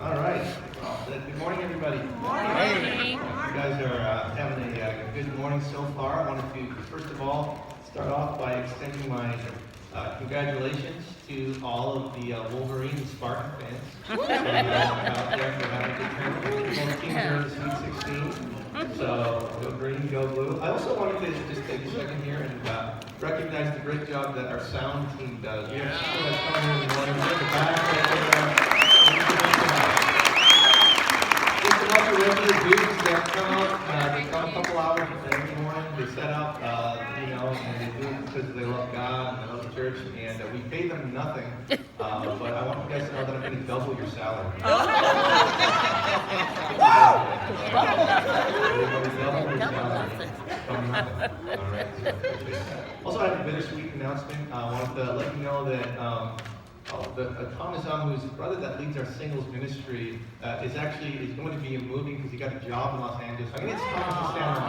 All right. Well, good morning, everybody. Good morning. You guys are having a good morning so far. I wanted to, first of all, start off by extending my congratulations to all of the Wolverine and Spartan fans out there for having a good tournament. Both teams are in the Sweet 16. So, go green, go blue. I also wanted to just take a second here and recognize the great job that our sound team does. We have people that come here in the morning, we're at the back, just a bunch of regular dudes that come out, they come a couple hours every morning, they set up, and they do it because they love God and they love the church, and we pay them nothing, but I want you guys to know that I'm going to double your salary. Also, I have a bittersweet announcement. I wanted to let you know that Thomas, whose brother that leads our singles ministry, is going to be moving because he got a job in Los Angeles. I'm going to get Thomas to stand on.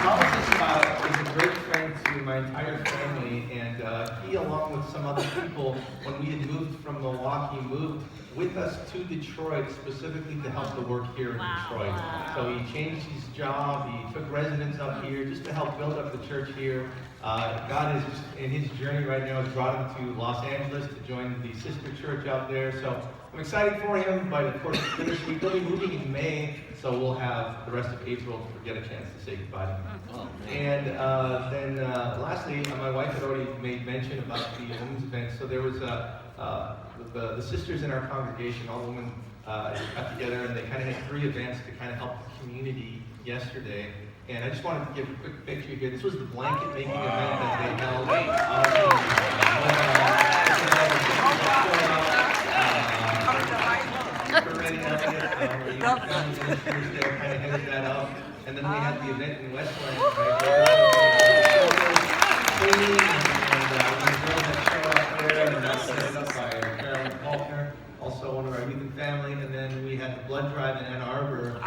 Thomas is a great friend to my entire family, and he, along with some other people, when we had moved from Milwaukee, moved with us to Detroit specifically to help the work here in Detroit. So he changed his job, he took residence up here just to help build up the church here. God is just in his journey right now has brought him to Los Angeles to join the sister church out there. So I'm excited for him, but of course we're going to be moving in May, so we'll have the rest of April to get a chance to say goodbye to him. And then lastly, my wife had already made mention about the women's event. So there was the sisters in our congregation, all the women got together, and they kind of had 3 events to kind of help the community yesterday. And I just wanted to give a quick picture here. This was the blanket making event that they held. They kind of headed that up. And then we had the event in Westland, right? And the girls that showed up there, and that was set up by Olumine Faulkner, also one of our youth and family. And then we had the blood drive in Ann Arbor.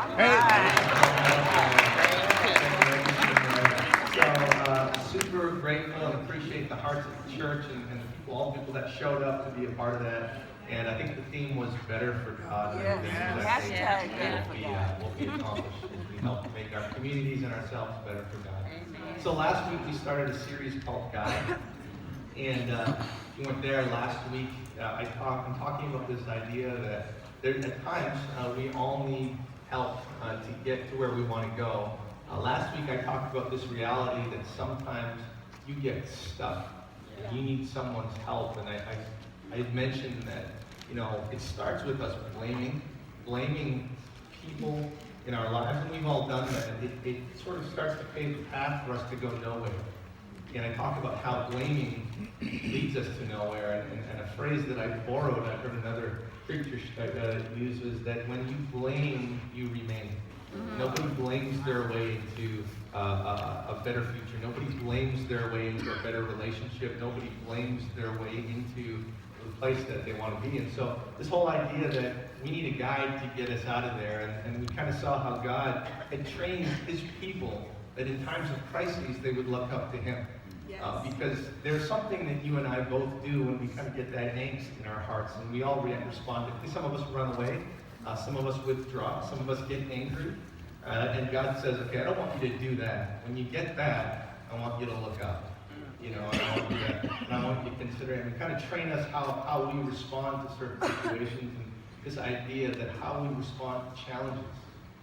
So super grateful and appreciate the hearts of the church and all the people that showed up to be a part of that. And I think the theme was better for God. What we accomplished as we help make our communities and ourselves better for God. Amen. So last week we started a series called Guide. And we went there last week. I'm talking about this idea that at times we all need help to get to where we want to go. Last week I talked about this reality that sometimes you get stuck and you need someone's help. And I had mentioned that, it starts with us blaming people in our lives, and we've all done that. It sort of starts to pave the path for us to go nowhere. And I talk about how blaming leads us to nowhere. And a phrase that I borrowed, I heard another preacher use, was that when you blame, you remain. Mm-hmm. Nobody blames their way into a better future. Nobody blames their way into a better relationship. Nobody blames their way into the place that they want to be. And so this whole idea that we need a guide to get us out of there, and we kind of saw how God had trained his people that in times of crises they would look up to him. Yes. Because there's something that you and I both do when we kind of get that angst in our hearts, and we all respond. Some of us run away. Some of us withdraw, some of us get angry, and God says, okay, I don't want you to do that. When you get that, I want you to look up. And I want you to consider it and kind of train us how we respond to certain situations, and this idea that how we respond to challenges,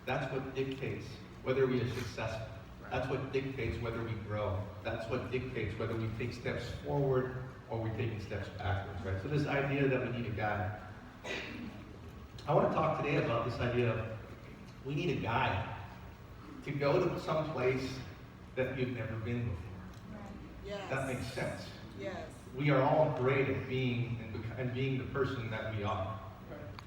that's what dictates whether we are successful. That's what dictates whether we grow. That's what dictates whether we take steps forward or we're taking steps backwards, right? So this idea that we need a guide. I want to talk today about this idea of we need a guide to go to some place that you've never been before. Yes. That makes sense. Yes. We are all great at being the person that we are.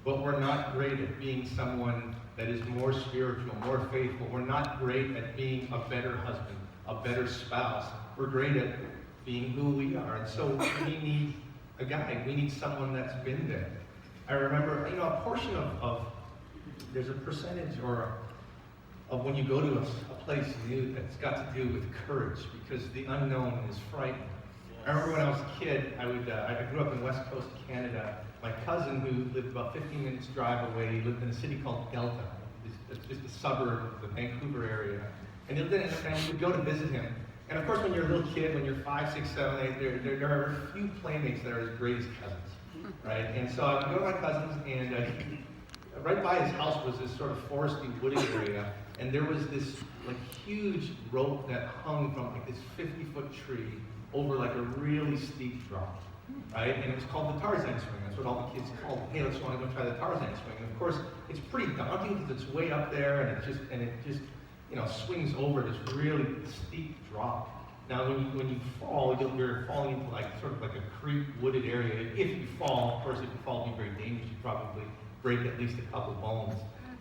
But we're not great at being someone that is more spiritual, more faithful. We're not great at being a better husband, a better spouse. We're great at being who we are. And so we need a guide. We need someone that's been there. I remember, a portion of there's a percentage of when you go to a place new that's got to do with courage, because the unknown is frightening. I remember when I was a kid, I grew up in West Coast Canada. My cousin, who lived about 15 minutes drive away, he lived in a city called Delta. It's just a suburb of the Vancouver area. And we would go to visit him. And of course, when you're a little kid, when you're 5, 6, 7, 8, there are a few playmates that are as great as cousins, right? And so I would go to my cousins, and right by his house was this sort of foresty wooded area, and there was this like huge rope that hung from like this 50-foot tree over like a really steep drop, right? And it was called the Tarzan swing. That's what all the kids called it. Hey, let's want to go try the Tarzan swing. And of course, it's pretty daunting because it's way up there, and it just swings over this really steep drop. Now, when you fall, you're falling into like sort of like a creek wooded area. If you fall, of course, if you fall, it'd be very dangerous. You'd probably break at least a couple bones.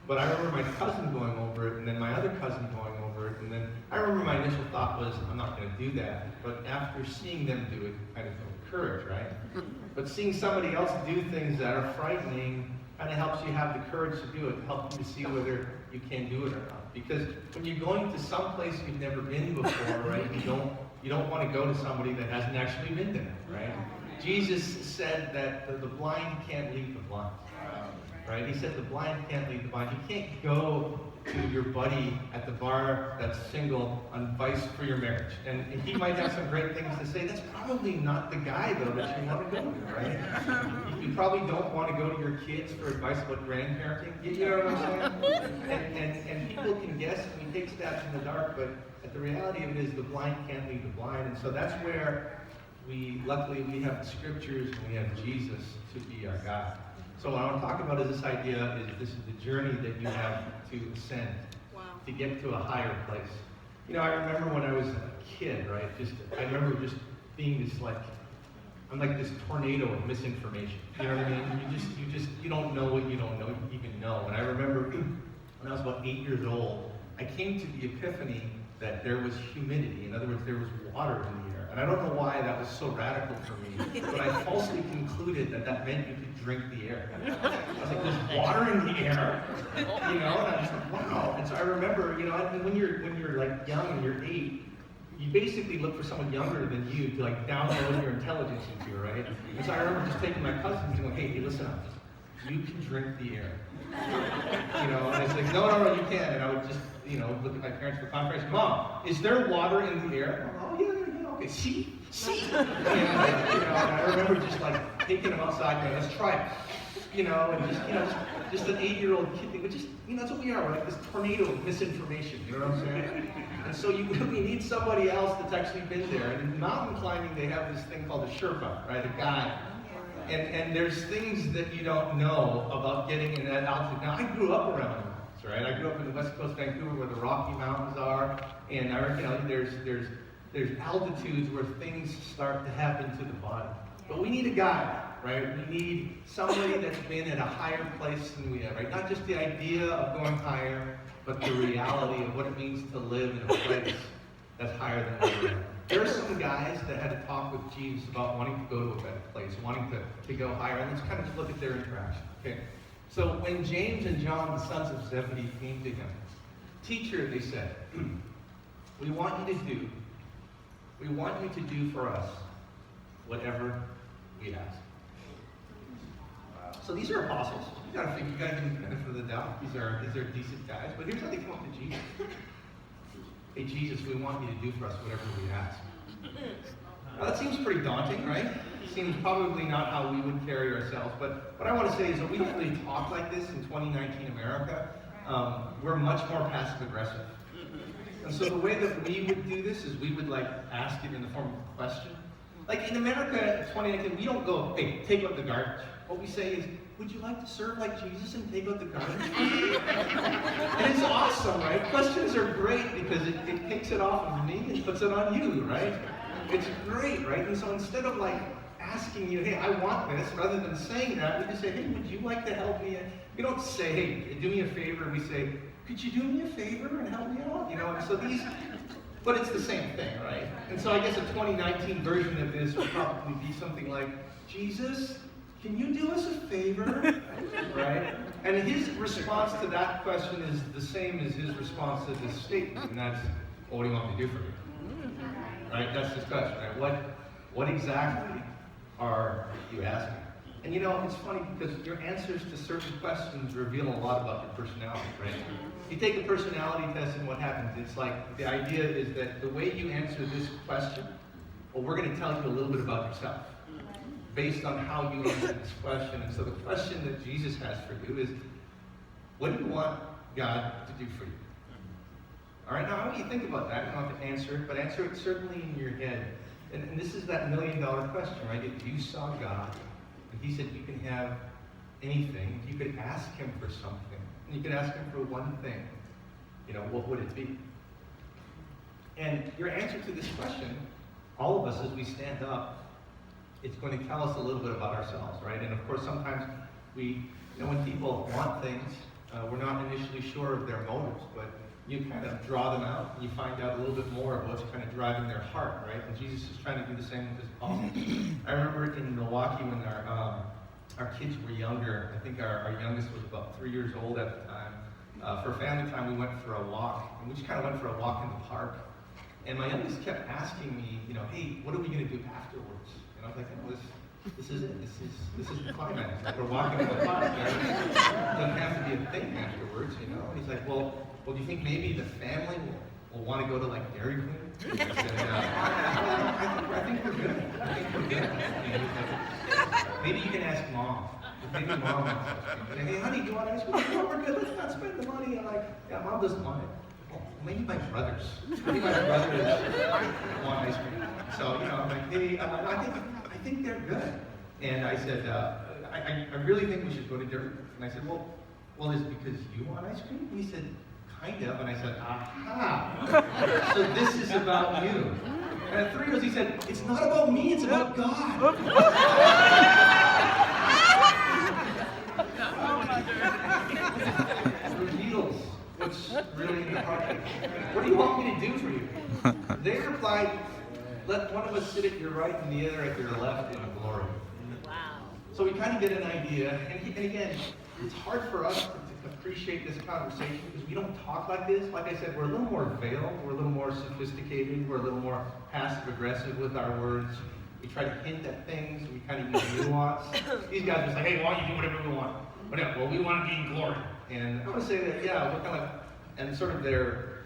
But I remember my cousin going over it, and then my other cousin going over it, and then I remember my initial thought was, I'm not going to do that. But after seeing them do it, kind of built courage, right? But seeing somebody else do things that are frightening kind of helps you have the courage to do it, helps you to see whether you can do it or not. Because when you're going to some place you've never been before, right, you don't want to go to somebody that hasn't actually been there, right? Jesus said that the blind can't lead the blind. Right? He said the blind can't lead the blind. You can't go to your buddy at the bar that's single on advice for your marriage. And he might have some great things to say. That's probably not the guy, though, that you want to go to, right? You probably don't want to go to your kids for advice about grandparenting. You know what I'm saying? And people can guess and we take stabs in the dark, but the reality of it is the blind can't lead the blind. And so that's where luckily we have the scriptures and we have Jesus to be our guide. So what I want to talk about is this idea is this is the journey that you have to ascend, to get to a higher place. I remember when I was a kid, right? I remember just being this I'm like this tornado of misinformation. You know what I mean? You don't know what you don't even know. And I remember when I was about 8 years old, I came to the epiphany that there was humidity. In other words, there was water in the air. And I don't know why that was so radical for me, but I falsely concluded that meant you could drink the air. I was like, there's water in the air, and I was like, wow. And so I remember, when you're like young and you're 8, you basically look for someone younger than you to like download your intelligence into, right? And so I remember just taking my cousins and going, hey, listen up, you can drink the air. And it's like, no, you can't. And I would just, look at my parents for confirmation. Mom, is there water in the air? Oh, yeah, okay, see? And I remember just like taking them outside and let's try it. And just an 8-year-old kid thing, but just, that's what we are. We're like this tornado of misinformation, you know what I'm saying? And so you really need somebody else that's actually been there. And in mountain climbing, they have this thing called a Sherpa, right? A guide. And there's things that you don't know about getting in that altitude. Now, I grew up around the mountains, right? I grew up in the West Coast Vancouver where the Rocky Mountains are, and there's altitudes where things start to happen to the body. But we need a guide, right? We need somebody that's been at a higher place than we have, right? Not just the idea of going higher, but the reality of what it means to live in a place that's higher than we are. There are some guys that had a talk with Jesus about wanting to go to a better place, wanting to go higher, and let's kind of just look at their interaction. Okay. So when James and John, the sons of Zebedee, came to him, "Teacher," they said, we want you to do for us whatever we ask." So these are apostles. You gotta give them the benefit of the doubt. These are decent guys. But here's how they come up to Jesus. "Hey Jesus, we want you to do for us whatever we ask." Now that seems pretty daunting, right? Seems probably not how we would carry ourselves. But what I want to say is that we don't really talk like this in 2019 America. We're much more passive aggressive. And so the way that we would do this is we would ask it in the form of a question. Like in America, 2019, we don't go, "Hey, take out the garbage." What we say is, "Would you like to serve like Jesus and take out the garbage?" And it's awesome, right? Questions are great because it takes it off of me and puts it on you, right? It's great, right? And so instead of asking you, "Hey, I want this," rather than saying that, we just say, "Hey, would you like to help me?" We don't say, "Hey, do me a favor." We say, "Could you do me a favor and help me out?" And so but it's the same thing, right? And so I guess a 2019 version of this would probably be something like, "Jesus, can you do us a favor?" Right? And his response to that question is the same as his response to this statement, and that's, "Well, what do you want me to do for you?" Right? That's his question, right? What What exactly are you asking? And you know, it's funny because your answers to certain questions reveal a lot about your personality, right? You take a personality test and what happens? It's like, the idea is that the way you answer this question, well, we're going to tell you a little bit about yourself based on how you answer this question. And so the question that Jesus has for you is, what do you want God to do for you? All right, now I want you to think about that. You don't have to answer it, but answer it certainly in your head. And this is that million-dollar question, right? If you saw God, and he said you can have anything, you could ask him for something, and you could ask him for one thing, you know, what would it be? And your answer to this question, all of us as we stand up, it's going to tell us a little bit about ourselves, right? And of course, sometimes we, you know, when people want things, we're not initially sure of their motives, but you kind of draw them out, and you find out a little bit more of what's kind of driving their heart, right? And Jesus is trying to do the same with his apostles. I remember in Milwaukee when our kids were younger. I think our youngest was about 3 years old at the time. For family time, we went for a walk, and we just kind of went for a walk in the park. And my youngest kept asking me, you know, hey, what are we going to do afterwards? And I was like, oh, this is it. This is the climax. Like, we're walking in the park. Right? It doesn't have to be a thing afterwards, you know. And he's like, well, do you think maybe the family will want to go to like Dairy Queen? I said, I think we're good. I think we're good. And he's like, maybe you can ask Mom. Maybe Mom wants to. Hey, honey, do you want ice cream? No, we're good. Let's not spend the money. I'm like, yeah, Mom doesn't want it. Well, maybe my brothers. Maybe my brothers want ice cream. So, you know, I'm like, hey, I think they're good. And I said, I really think we should go to Dairy Queen. And I said, well, is it because you want ice cream? And he said, kind of. And I said, aha. So this is about you. And at 3 years, he said, it's not about me, it's about God. It reveals what's really in the heart. What do you want me to do for you? They replied, let one of us sit at your right and the other at your left in glory. Wow. So we kind of get an idea. And again, it's hard for us to appreciate this conversation because we don't talk like this. Like I said, we're a little more veiled, we're a little more sophisticated, we're a little more passive-aggressive with our words. We try to hint at things, we kind of use nuance. These guys are just like, hey, why don't you do whatever we want? Whatever. Well, we want to be in glory. And I want to say that, yeah, we're kind of, and sort of their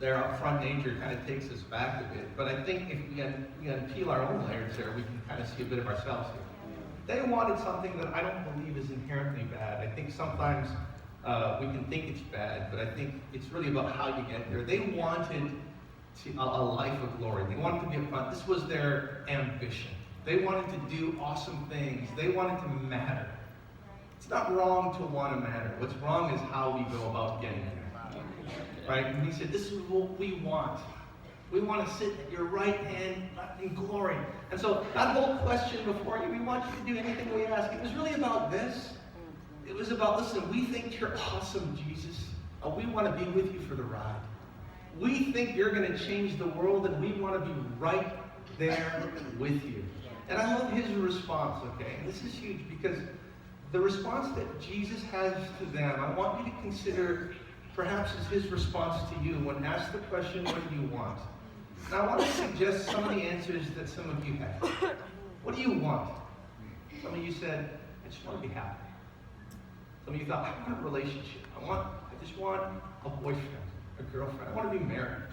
upfront nature kind of takes us back a bit. But I think if we unpeel our own layers there, we can kind of see a bit of ourselves here. They wanted something that I don't believe is inherently bad. I think sometimes we can think it's bad, but I think it's really about how you get there. They wanted a life of glory. They wanted to be up front. This was their ambition. They wanted to do awesome things. They wanted to matter. It's not wrong to want to matter. What's wrong is how we go about getting there. Right? And he said, this is what we want. We want to sit at your right hand in glory. And so that whole question before you, we want you to do anything we ask. It was really about this. It was about, listen, we think you're awesome, Jesus. We want to be with you for the ride. We think you're going to change the world, and we want to be right there with you. And I love his response, okay? And this is huge because the response that Jesus has to them, I want you to consider perhaps as his response to you when asked the question, what do you want? Now I want to suggest some of the answers that some of you have. What do you want? Some of you said, I just want to be happy. Some of you thought, I want a relationship. I just want a boyfriend, a girlfriend. I want to be married.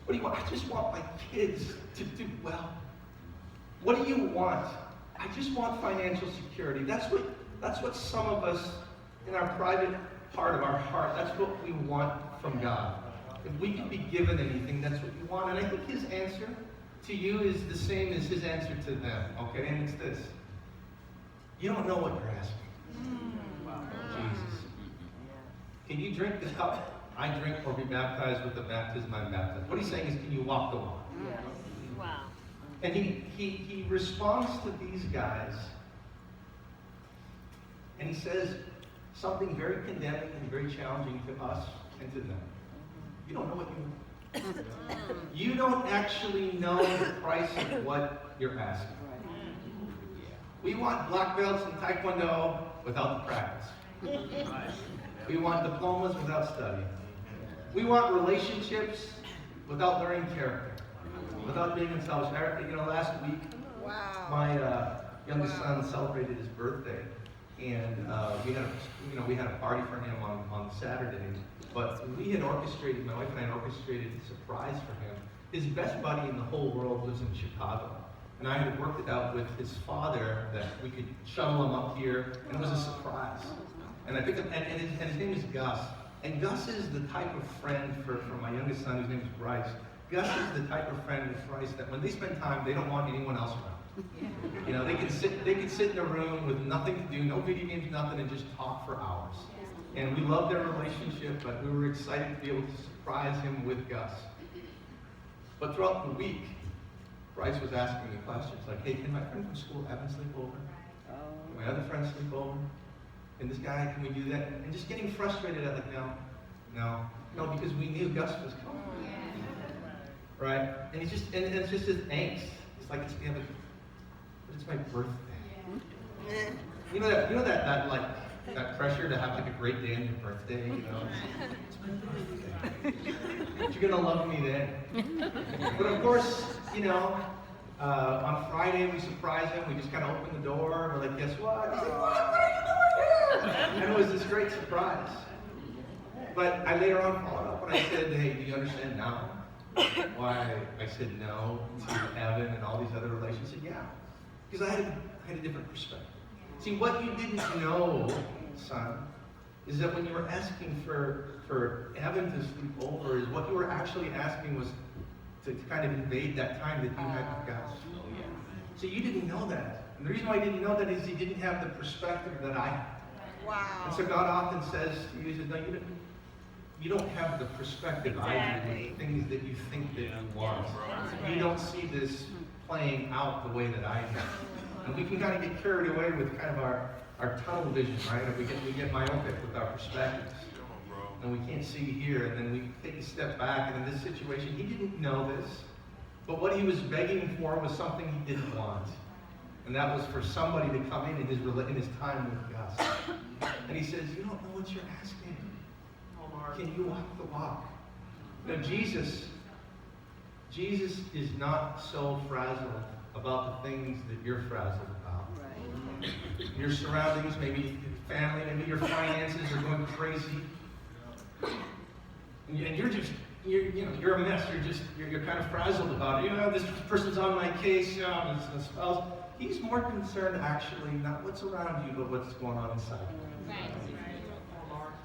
What do you want? I just want my kids to do well. What do you want? I just want financial security. That's what some of us in our private part of our heart, that's what we want from God. If we could be given anything, that's what we want. And I think his answer to you is the same as his answer to them, okay? And it's this. You don't know what you're asking. Jesus. Can you drink the cup I drink or be baptized with the baptism I'm baptized? What he's saying is, can you walk the walk? Yes. Wow. And he responds to these guys, and he says something very condemning and very challenging to us and to them. You don't know what you want. You don't actually know the price of what you're asking. We want black belts in Taekwondo without the practice. We want diplomas without studying. We want relationships without learning character. Without being unselfish. Last week, my youngest son celebrated his birthday, and we had a party for him on Saturday. But we had orchestrated, my wife and I had orchestrated a surprise for him. His best buddy in the whole world lives in Chicago. And I had worked it out with his father that we could shuttle him up here, and it was a surprise. And I picked up, and his name is Gus. And Gus is the type of friend for my youngest son, whose name is Bryce. Gus is the type of friend with Bryce that when they spend time, they don't want anyone else around. They can sit in a room with nothing to do, no video games, nothing, and just talk for hours. And we love their relationship, but we were excited to be able to surprise him with Gus. But throughout the week, Bryce was asking me questions like, hey, can my friend from school, Evan, sleep over? Can my other friends sleep over? And this guy, can we do that? And just getting frustrated at no, because we knew Gus was coming. Right? And it's just his angst. It's like, but it's my birthday. You know that pressure to have like a great day on your birthday, It's my birthday. But you're gonna love me then. But of course, on Friday we surprised him. We just kind of opened the door. We're like, guess what? He's like, what are you doing here? And it was this great surprise. But I later on followed up and I said, hey, do you understand now why I said no to Evan and all these other relations? He said, yeah, because I had a different perspective. See, what you didn't know, son, is that when you were asking for Evan to sleep over, is what you were actually asking was to kind of invade that time that you had with Gus. So you didn't know that. And the reason why I didn't know that is he didn't have the perspective that I had. Wow. And so God often says to you, he says, no, you don't have the perspective I do with things that you think that you want. You don't see this playing out the way that I do. And we can kind of get carried away with kind of our tunnel vision, right? And we get myopic with our perspectives. And we can't see here, and then we take a step back, and in this situation, he didn't know this, but what he was begging for was something he didn't want. And that was for somebody to come in his time with Gus. And he says, you don't know what you're asking. Can you walk the walk? Jesus is not so frazzled about the things that you're frazzled about. Right. Your surroundings, maybe your family, maybe your finances are going crazy. And you're a mess. You're kind of frazzled about it. This person's on my case. This spouse. He's more concerned actually not what's around you, but what's going on inside you. Right.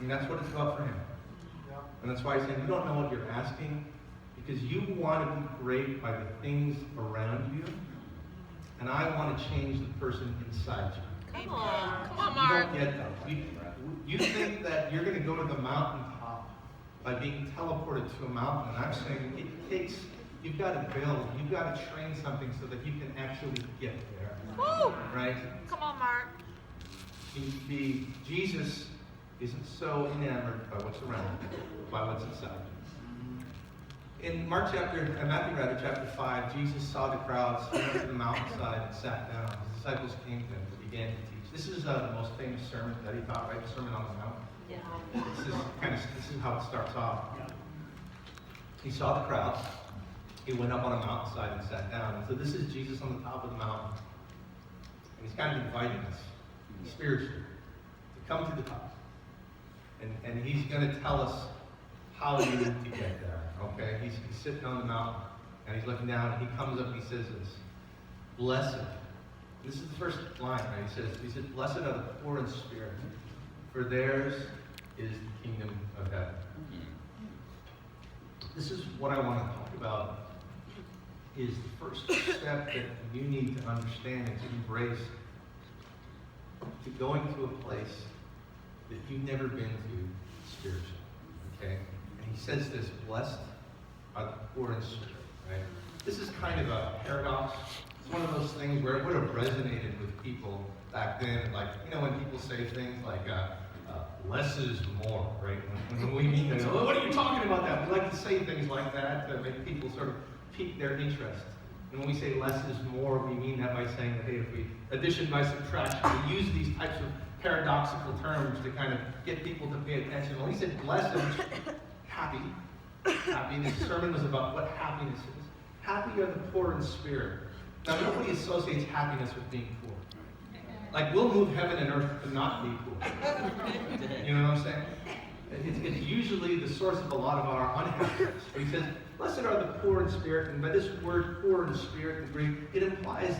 And that's what it's about for him. And that's why he's saying you don't know what you're asking because you want to be great by the things around you, and I want to change the person inside you. Come on, Mark. You don't get that. You think that you're going to go to the mountaintop by being teleported to a mountain, and I'm saying you've got to build, you've got to train something so that you can actually get there. Woo! Right? Come on, Mark. Jesus isn't so enamored by what's around you, by what's inside you. In Matthew chapter 5, Jesus saw the crowds, he went to the mountainside and sat down. His disciples came to him and began to teach. This is the most famous sermon that he taught, right? The Sermon on the Mount. Yeah. This is how it starts off. He saw the crowds. He went up on a mountainside and sat down. And so this is Jesus on the top of the mountain. And he's kind of inviting us spiritually to come to the top. And he's going to tell us how you need to get there, okay? He's sitting on the mountain, and he's looking down, and he comes up and he says this, blessed. This is the first line, right? He says, blessed are the poor in spirit, for theirs is the kingdom of heaven. This is what I want to talk about, is the first step that you need to understand and to embrace, to going to a place that you've never been to spiritually, okay? And he says this, blessed are the poor in spirit, right? This is kind of a paradox. It's one of those things where it would have resonated with people back then, like, when people say things like, less is more, right? When we mean that, well, what are you talking about that? We like to say things like that to make people sort of pique their interest. And when we say less is more, we mean that by saying that, hey, if we addition by subtraction, we use these types of paradoxical terms to kind of get people to pay attention. Well, he said blessed, happy. Happy. This sermon was about what happiness is. Happy are the poor in spirit. Now, nobody associates happiness with being poor. Like, we'll move heaven and earth to not be poor. You know what I'm saying? It's usually the source of a lot of our unhappiness. He says, blessed are the poor in spirit. And by this word, poor in spirit in Greek, it implies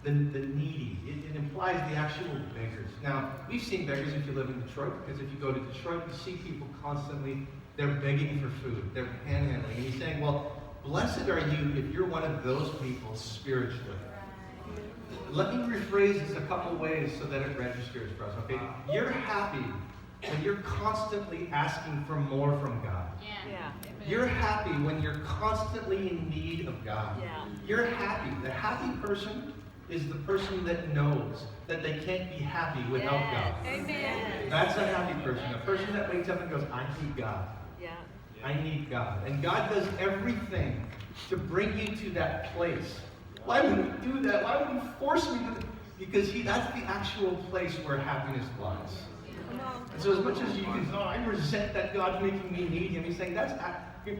the needy. It implies the actual beggars. Now, we've seen beggars if you live in Detroit, because if you go to Detroit, you see people constantly, they're begging for food. They're panhandling. And he's saying, well, blessed are you if you're one of those people spiritually. Let me rephrase this a couple ways so that it registers for us, okay? You're happy when you're constantly asking for more from God. Yeah. You're happy when you're constantly in need of God. Yeah. You're happy. The happy person is the person that knows that they can't be happy without God. Amen. That's a happy person. A person that wakes up and goes, I need God. Yeah. I need God. And God does everything to bring you to that place. Why would he do that? Why would he force me to? Because that's the actual place where happiness lies. And so as much as you can, I resent that God's making me need him, he's saying,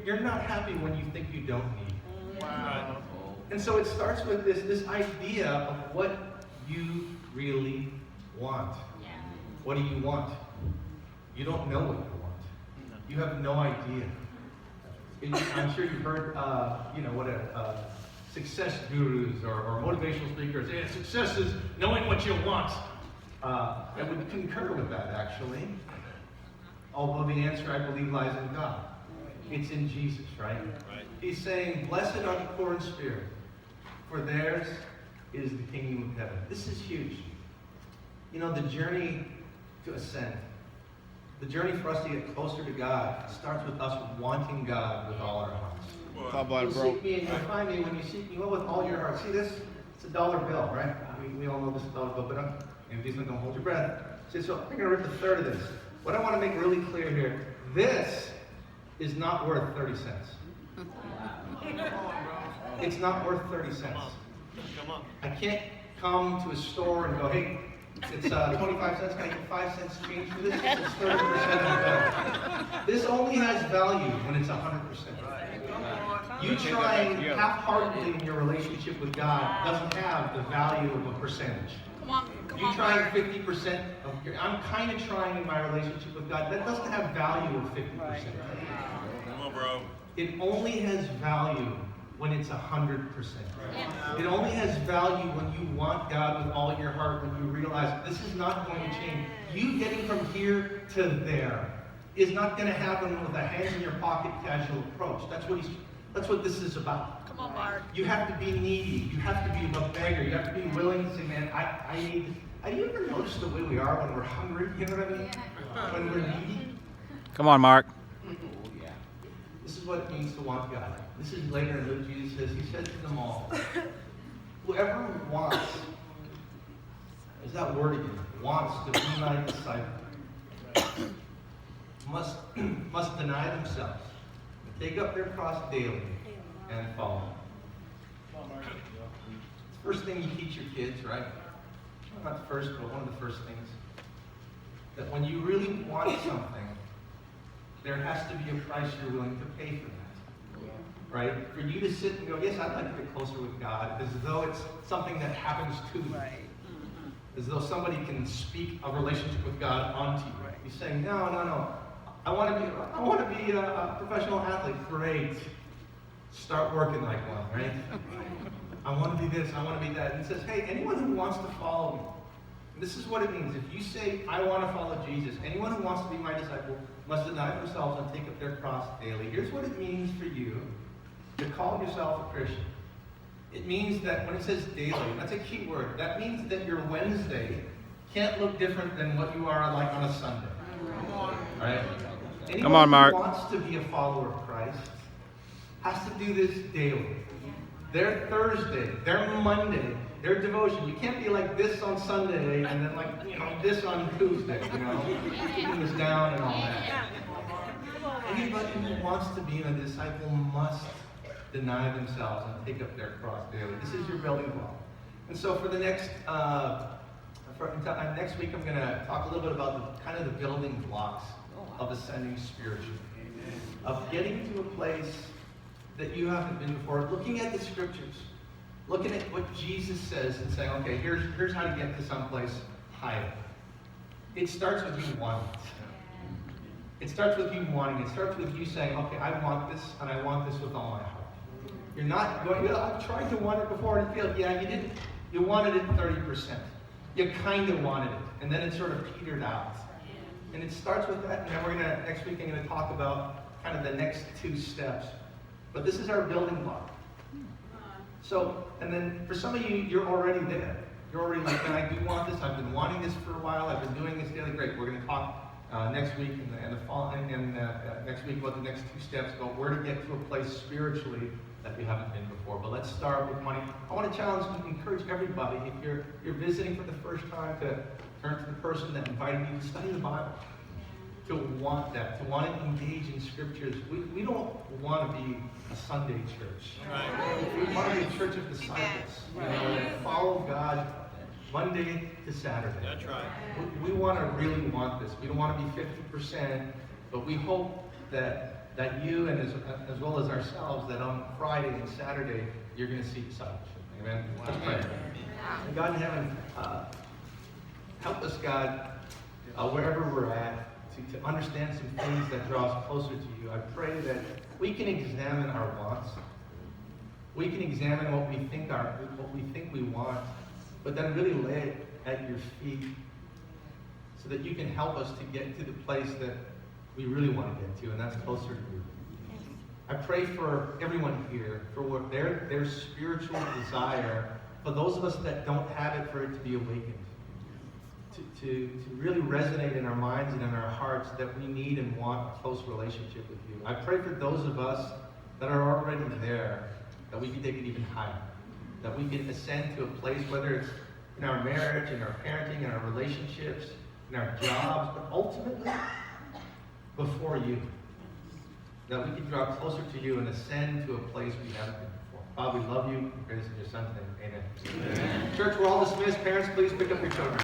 you're not happy when you think you don't need him. Wow. And so it starts with this idea of what you really want. What do you want? You don't know what you want. You have no idea. I'm sure you've heard, success gurus or motivational speakers say success is knowing what you want. I would concur with that, actually. Although the answer, I believe, lies in God. It's in Jesus, right? He's saying, blessed are the poor in spirit, for theirs is the kingdom of heaven. This is huge. You know, the journey to ascend, the journey for us to get closer to God starts with us wanting God with all our hearts. How about it, You'll bro? seek me and you'll find me when you seek me with all your heart. See this? It's a dollar bill, right? We all know this is a dollar bill, but please don't hold your breath. See, so I'm going to rip a third of this. What I want to make really clear here, this is not worth 30 cents. It's not worth 30 cents. Come on. I can't come to a store and go, hey, it's 25 cents, can I get 5 cents change for this? It's 30% of the bill. This only has value when it's 100%. You trying half-heartedly in your relationship with God doesn't have the value of a percentage. You trying 50% of your, I'm kind of trying in my relationship with God, that doesn't have value of 50%. Come on, bro. It only has value when it's 100%. It only has value when you want God with all your heart, when you realize this is not going to change. You getting from here to there is not going to happen with a hands in your pocket casual approach. That's what this is about. Come on, Mark. You have to be needy. You have to be a beggar. You have to be willing to say, man, I need. Do you ever notice the way we are when we're hungry? You know what I mean? When we're needy. Come on, Mark. This is what it means to want God. This is later in Luke, Jesus says, he said to them all, whoever wants, there's that word again, wants to be my disciple, must deny themselves, and take up their cross daily, and follow me. It's the first thing you teach your kids, right? Well, not the first, but one of the first things. That when you really want something, there has to be a price you're willing to pay for that. Right? For you to sit and go, yes, I'd like to get closer with God, as though it's something that happens to you. As though somebody can speak a relationship with God onto you. He's saying, no. I want to be a professional athlete. Great. Start working like one, right? I want to be this, I want to be that. And he says, hey, anyone who wants to follow me, this is what it means. If you say, I want to follow Jesus, anyone who wants to be my disciple must deny themselves and take up their cross daily. Here's what it means for you to call yourself a Christian. It means that when it says daily, that's a key word. That means that your Wednesday can't look different than what you are like on a Sunday. Right? Anyone Come on, Mark. who wants to be a follower of Christ has to do this daily. Their Thursday, their Monday, their devotion. You can't be like this on Sunday and then this on Tuesday, keeping this down and all that. Anybody who wants to be a disciple must deny themselves and take up their cross daily. This is your building block. And so for the next next week, I'm going to talk a little bit about the building blocks of ascending spiritually, of getting to a place that you haven't been before, looking at the scriptures, looking at what Jesus says and saying, okay, here's how to get to someplace higher. It starts with you wanting it. It starts with you wanting it. It starts with you saying, okay, I want this, and I want this with all my heart. You're not going, I've tried to want it before and feel, yeah, you didn't. You wanted it 30%. You kind of wanted it, and then it sort of petered out. And it starts with that, and then next week I'm going to talk about kind of the next 2 steps. But this is our building block. So, and then for some of you, you're already there. You're already like, man, I do want this. I've been wanting this for a while. I've been doing this daily. Great. We're going to talk next week and the fall, and next week about the next 2 steps about where to get to a place spiritually that we haven't been before. But let's start with money. I want to challenge and encourage everybody, if you're visiting for the first time, to turn to the person that invited you to study the Bible, to want that, to want to engage in scriptures. We don't want to be a Sunday church. Right. We want to be a church of disciples, that follow God Monday to Saturday. That's right. We want to really want this. We don't want to be 50%, but we hope that you, and as well as ourselves, that on Friday and Saturday, you're going to see discipleship. Amen? Let's pray. God in heaven, help us, God, wherever we're at, to understand some things that draw us closer to you. I pray that we can examine our wants. We can examine what we think we want, but then really lay it at your feet so that you can help us to get to the place that we really want to get to, and that's closer to you. I pray for everyone here, for what their spiritual desire, for those of us that don't have it, for it to be awakened. To really resonate in our minds and in our hearts that we need and want a close relationship with you. I pray for those of us that are already there, that we can take it even higher. That we can ascend to a place, whether it's in our marriage, in our parenting, in our relationships, in our jobs, but ultimately before you. That we can draw closer to you and ascend to a place we haven't been before. Father, we love you. We pray this in your son's name. Amen. Amen. Church, we're all dismissed. Parents, please pick up your children.